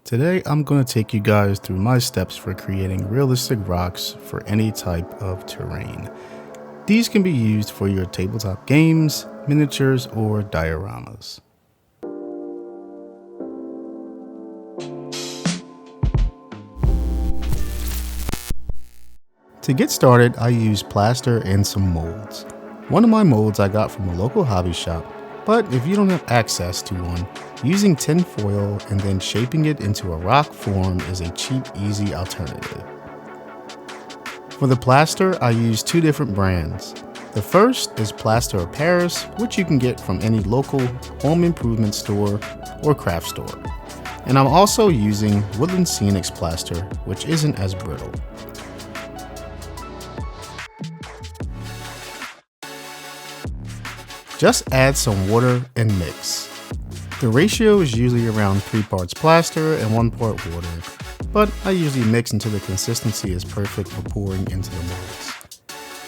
Today I'm going to take you guys through my steps for creating realistic rocks for any type of terrain. These can be used for your tabletop games, miniatures, or dioramas. To get started, I use plaster and some molds. One of my molds I got from a local hobby shop, but if you don't have access to one, using tin foil and then shaping it into a rock form is a cheap, easy alternative. For the plaster, I use two different brands. The first is Plaster of Paris, which you can get from any local home improvement store or craft store. And I'm also using Woodland Scenics plaster, which isn't as brittle. Just add some water and mix. The ratio is usually around 3 parts plaster and 1 part water, but I usually mix until the consistency is perfect for pouring into the molds.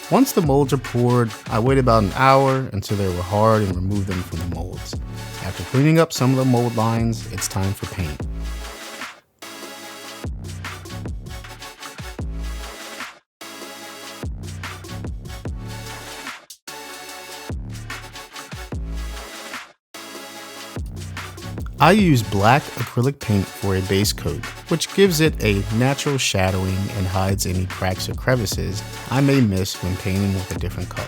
Once the molds are poured, I wait about an hour until they were hard and remove them from the molds. After cleaning up some of the mold lines, it's time for paint. I use black acrylic paint for a base coat, which gives it a natural shadowing and hides any cracks or crevices I may miss when painting with a different color.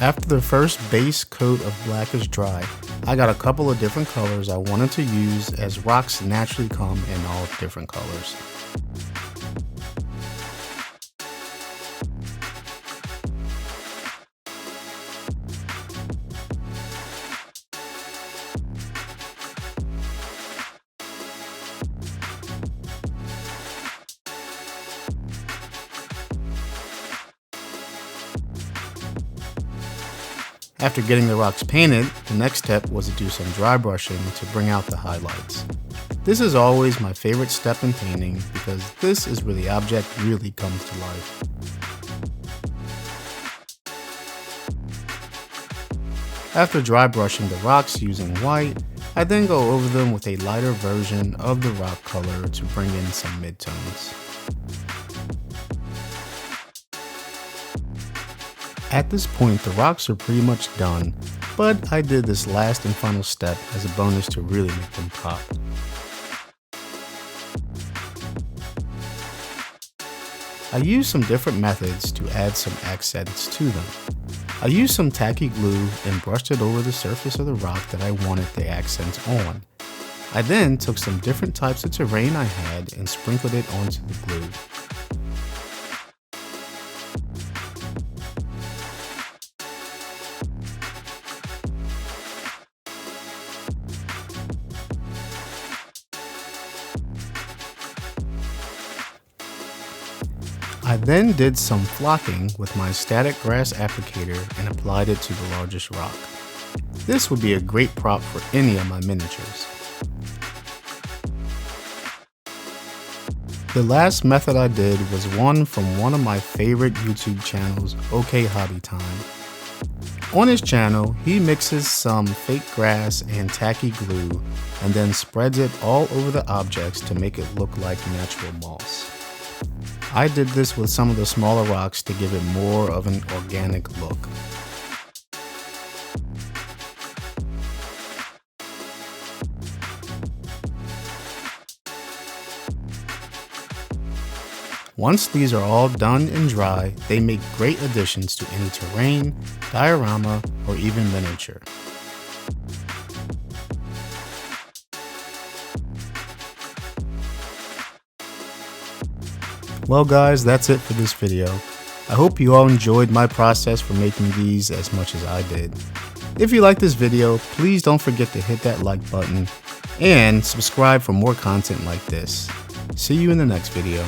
After the first base coat of black is dry, I got a couple of different colors I wanted to use as rocks naturally come in all different colors. After getting the rocks painted, the next step was to do some dry brushing to bring out the highlights. This is always my favorite step in painting because this is where the object really comes to life. After dry brushing the rocks using white, I then go over them with a lighter version of the rock color to bring in some midtones. At this point, the rocks are pretty much done, but I did this last and final step as a bonus to really make them pop. I used some different methods to add some accents to them. I used some tacky glue and brushed it over the surface of the rock that I wanted the accents on. I then took some different types of terrain I had and sprinkled it onto the glue. I then did some flocking with my static grass applicator and applied it to the largest rock. This would be a great prop for any of my miniatures. The last method I did was one from one of my favorite YouTube channels, OK Hobby Time. On his channel, he mixes some fake grass and tacky glue and then spreads it all over the objects to make it look like natural moss. I did this with some of the smaller rocks to give it more of an organic look. Once these are all done and dry, they make great additions to any terrain, diorama, or even miniature. Well guys, that's it for this video. I hope you all enjoyed my process for making these as much as I did. If you like this video, please don't forget to hit that like button and subscribe for more content like this. See you in the next video.